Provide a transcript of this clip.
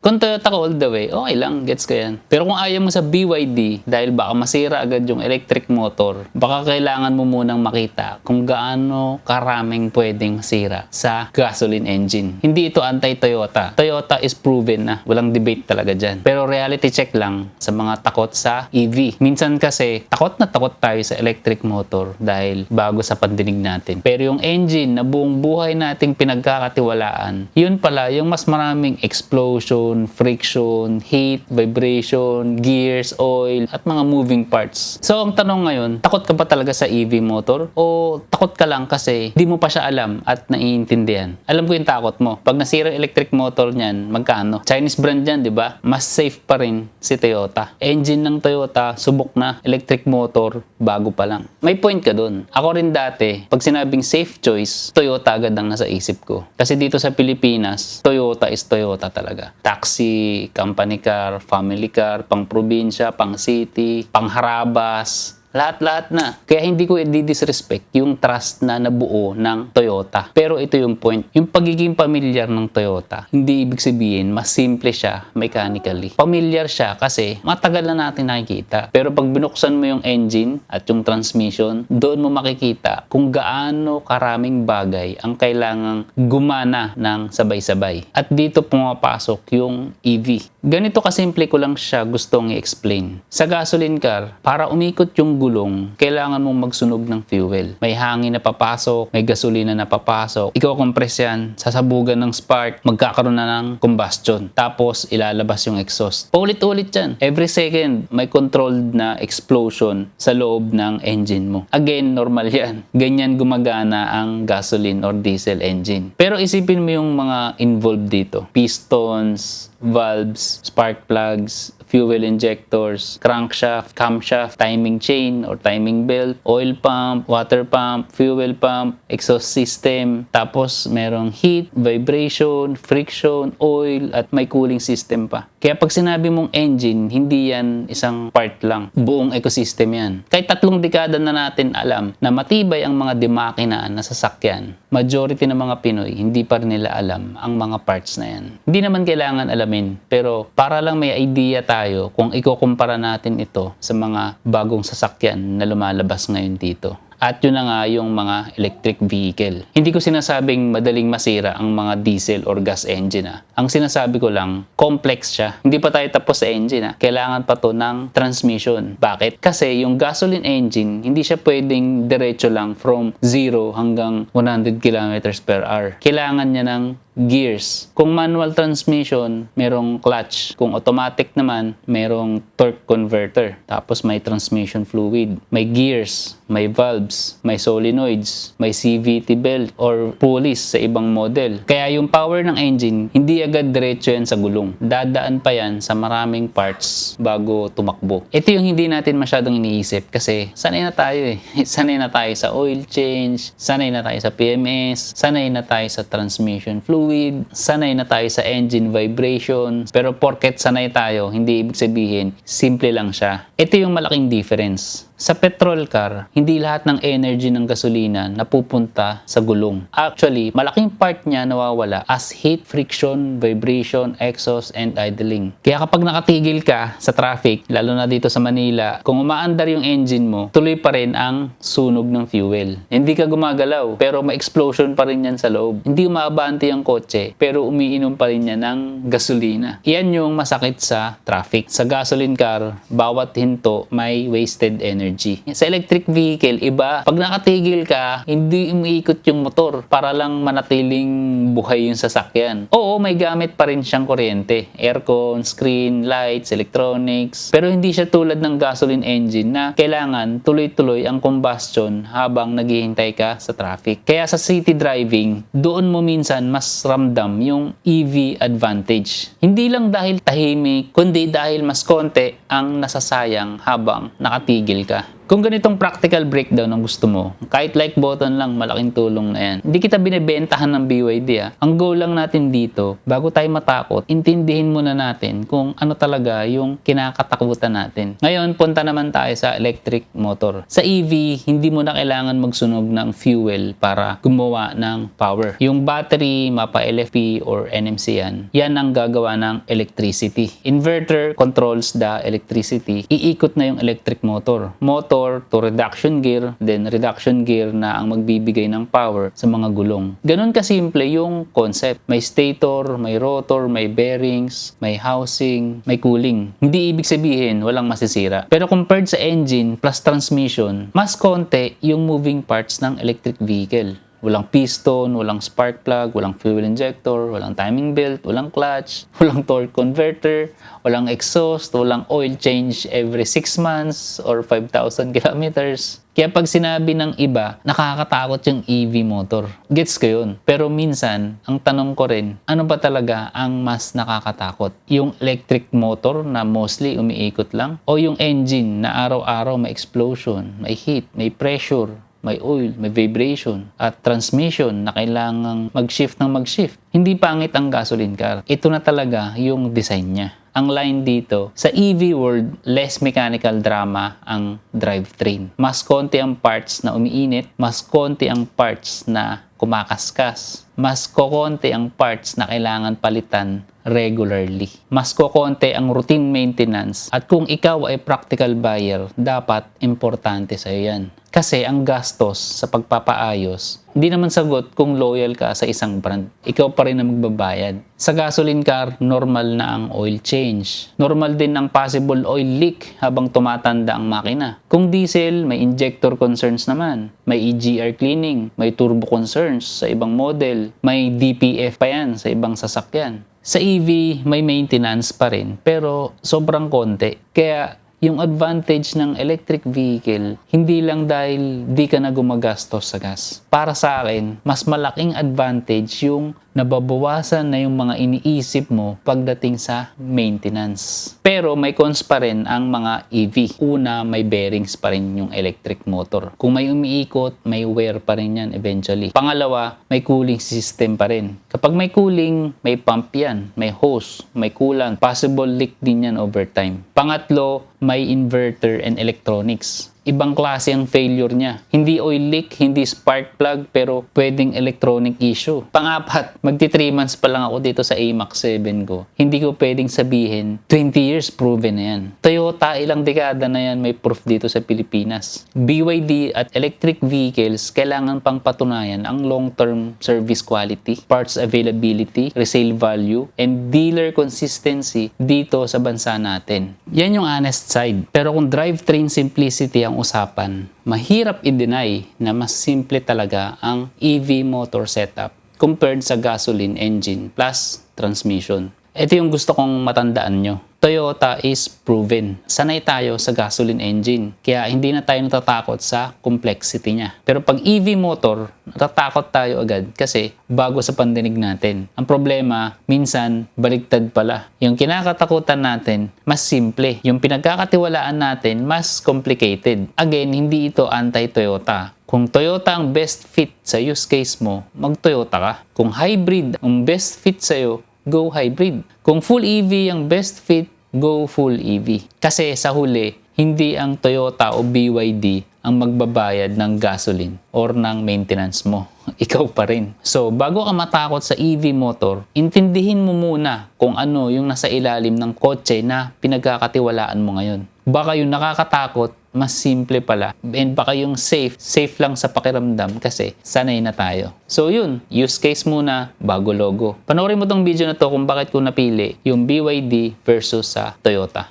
Kung Toyota ka all the way, okay lang, gets ko yan. Pero kung ayaw mo sa BYD, dahil baka masira agad yung electric motor, baka kailangan mo munang makita kung gaano karaming pwedeng masira sa gasoline engine. Hindi ito anti-Toyota. Toyota is proven na, walang debate talaga dyan. Pero reality check lang sa mga takot sa EV. Minsan kasi, takot na takot tayo sa electric motor dahil bago sa pandinig natin. Pero yung engine na buong buhay nating pinagkakatiwalaan, yun pala yung mas maraming explosion, friction, heat, vibration, gears, oil, at mga moving parts. So, ang tanong ngayon, takot ka ba talaga sa EV motor? O takot ka lang kasi di mo pa siya alam at naiintindihan? Alam ko yung takot mo. Pag nasira yung electric motor niyan, magkano? Chinese brand yan, di ba? Mas safe pa rin si Toyota. Engine ng Toyota, subok na. Electric motor, bago pa lang. May point ka dun. Ako rin dati, pag sinabing safe choice, Toyota agad ang nasa isip ko. Kasi dito sa Pilipinas, Toyota is Toyota talaga. Taxi, company car, family car, pang probinsya, pang city, pang harabas, lahat-lahat na. Kaya hindi ko i-disrespect yung trust na nabuo ng Toyota. Pero ito yung point. Yung pagiging familiar ng Toyota, hindi ibig sabihin mas simple siya mechanically. Familiar siya kasi matagal na natin nakikita. Pero pag binuksan mo yung engine at yung transmission, doon mo makikita kung gaano karaming bagay ang kailangang gumana ng sabay-sabay. At dito pumapasok yung EV. Ganito kasimple ko lang siya gustong i-explain. Sa gasoline car, para umikot yung gulong, kailangan mong magsunog ng fuel. May hangin na papasok, may gasolina na papasok. Ikaw compress yan, sasabugan ng spark, magkakaroon na ng combustion. Tapos, ilalabas yung exhaust. Paulit-ulit yan. Every second, may controlled na explosion sa loob ng engine mo. Again, normal yan. Ganyan gumagana ang gasoline or diesel engine. Pero isipin mo yung mga involved dito. Pistons, valves, spark plugs, fuel injectors, crankshaft, camshaft, timing chain or timing belt, oil pump, water pump, fuel pump, exhaust system, tapos merong heat, vibration, friction, oil, at may cooling system pa. Kaya pag sinabi mong engine, hindi yan isang part lang. Buong ecosystem yan. Kahit 3 dekada na natin alam na matibay ang mga dimakinaan na sasakyan, majority ng mga Pinoy, hindi pa rin nila alam ang mga parts na yan. Hindi naman kailangan alamin, pero para lang may idea tayo kung ikukumpara natin ito sa mga bagong sasakyan na lumalabas ngayon dito. At yun na nga yung mga electric vehicle. Hindi ko sinasabing madaling masira ang mga diesel or gas engine. Ang sinasabi ko lang, complex siya. Hindi pa tayo tapos sa engine. Kailangan pa to ng transmission. Bakit? Kasi yung gasoline engine, hindi siya pwedeng diretso lang from 0 hanggang 100 kilometers per hour. Kailangan niya ng gears. Kung manual transmission, merong clutch. Kung automatic naman, merong torque converter. Tapos may transmission fluid. May gears, may valves, may solenoids, may CVT belt or pulleys sa ibang model. Kaya yung power ng engine, hindi agad diretso yan sa gulong. Dadaan pa yan sa maraming parts bago tumakbo. Ito yung hindi natin masyadong iniisip kasi sanay na tayo eh. Sanay na tayo sa oil change, sanay na tayo sa PMS, sanay na tayo sa transmission fluid, sanay na tayo sa engine vibration. Pero porket sanay tayo, hindi ibig sabihin simple lang siya. Ito yung malaking difference. Sa petrol car, hindi lahat ng energy ng gasolina napupunta sa gulong. Actually, malaking part niya nawawala as heat, friction, vibration, exhaust, and idling. Kaya kapag nakatigil ka sa traffic, lalo na dito sa Manila, kung umaandar yung engine mo, tuloy pa rin ang sunog ng fuel. Hindi ka gumagalaw, pero may explosion pa rin yan sa loob. Hindi umaabante ang kotse, pero umiinom pa rin yan ng gasolina. Iyan yung masakit sa traffic. Sa gasoline car, bawat hinto may wasted energy. Sa electric vehicle, iba. Pag nakatigil ka, hindi umiikot yung motor para lang manatiling buhay yung sasakyan. Oo, may gamit pa rin siyang kuryente. Aircon, screen, lights, electronics. Pero hindi siya tulad ng gasoline engine na kailangan tuloy-tuloy ang combustion habang naghihintay ka sa traffic. Kaya sa city driving, doon mo minsan mas ramdam yung EV advantage. Hindi lang dahil tahimik, kundi dahil mas konti ang nasasayang habang nakatigil ka. Kung ganitong practical breakdown ang gusto mo, kahit like button lang, malaking tulong na yan. Hindi kita binibentahan ng BYD Ang goal lang natin dito, bago tayo matakot, intindihin muna natin kung ano talaga yung kinakatakutan natin. Ngayon, punta naman tayo sa electric motor. Sa EV, hindi mo na kailangan magsunog ng fuel para gumawa ng power. Yung battery, mapa LFP or NMC yan ang gagawa ng electricity. Inverter controls the electricity. Iikot na yung electric motor to reduction gear, then reduction gear na ang magbibigay ng power sa mga gulong. Ganun kasimple yung concept. May stator, may rotor, may bearings, may housing, may cooling. Hindi ibig sabihin walang masisira. Pero compared sa engine plus transmission, mas konti yung moving parts ng electric vehicle. Walang piston, walang spark plug, walang fuel injector, walang timing belt, walang clutch, walang torque converter, walang exhaust, walang oil change every 6 months or 5,000 kilometers. Kaya pag sinabi ng iba, nakakatakot yung EV motor. Gets ko yun. Pero minsan, ang tanong ko rin, ano ba talaga ang mas nakakatakot? Yung electric motor na mostly umiikot lang? O yung engine na araw-araw may explosion, may heat, may pressure, may oil, may vibration, at transmission na kailangang mag-shift ng mag-shift. Hindi pangit ang gasoline car. Ito na talaga yung design niya. Ang line dito, sa EV world, less mechanical drama ang drivetrain. Mas konti ang parts na umiinit, mas konti ang parts na kumakaskas, mas kokonti ang parts na kailangan palitan regularly. Mas kokonti ang routine maintenance, at kung ikaw ay practical buyer, dapat importante sa'yo yan. Kasi ang gastos sa pagpapaayos, hindi naman sagot kung loyal ka sa isang brand. Ikaw pa rin ang magbabayad. Sa gasoline car, normal na ang oil change. Normal din ang possible oil leak habang tumatanda ang makina. Kung diesel, may injector concerns naman. May EGR cleaning, may turbo concerns sa ibang model, may DPF pa yan sa ibang sasakyan. Sa EV, may maintenance pa rin, pero sobrang konti. Kaya yung advantage ng electric vehicle, hindi lang dahil di ka na gumagastos sa gas. Para sa akin, mas malaking advantage yung nababawasan na yung mga iniisip mo pagdating sa maintenance. Pero may cons pa rin ang mga EV. Una, may bearings pa rin yung electric motor. Kung may umiikot, may wear pa rin yan eventually. Pangalawa, may cooling system pa rin. Kapag may cooling, may pump yan, may hose, may coolant. Possible leak din yan over time. Pangatlo, may inverter and electronics. Ibang klase ang failure niya. Hindi oil leak, hindi spark plug, pero pwedeng electronic issue. Pangapat, magti 3 months pa lang ako dito sa AMAX 7 ko. Hindi ko pwedeng sabihin, 20 years proven na yan. Toyota, ilang dekada na yan may proof dito sa Pilipinas. BYD at electric vehicles, kailangan pang patunayan ang long-term service quality, parts availability, resale value, and dealer consistency dito sa bansa natin. Yan yung honest side. Pero kung drivetrain simplicity ang usapan, mahirap i-deny na mas simple talaga ang EV motor setup compared sa gasoline engine plus transmission. Ito yung gusto kong matandaan nyo. Toyota is proven. Sanay tayo sa gasoline engine, kaya hindi na tayo natatakot sa complexity niya. Pero pag EV motor, natatakot tayo agad kasi bago sa pandinig natin. Ang problema, minsan, baligtad pala. Yung kinakatakutan natin, mas simple. Yung pinagkakatiwalaan natin, mas complicated. Again, hindi ito anti-Toyota. Kung Toyota ang best fit sa use case mo, mag-Toyota ka. Kung hybrid ang best fit sa'yo, go hybrid. Kung full EV ang best fit, go full EV. Kasi sa huli, hindi ang Toyota o BYD ang magbabayad ng gasoline or ng maintenance mo. Ikaw pa rin. So, bago ka matakot sa EV motor, intindihin mo muna kung ano yung nasa ilalim ng kotse na pinagkakatiwalaan mo ngayon. Baka yung nakakatakot, mas simple pala. And baka yung safe lang sa pakiramdam kasi sanay na tayo. So yun, use case muna bago logo. Panoorin mo tong video na to kung bakit ko napili yung BYD versus sa Toyota.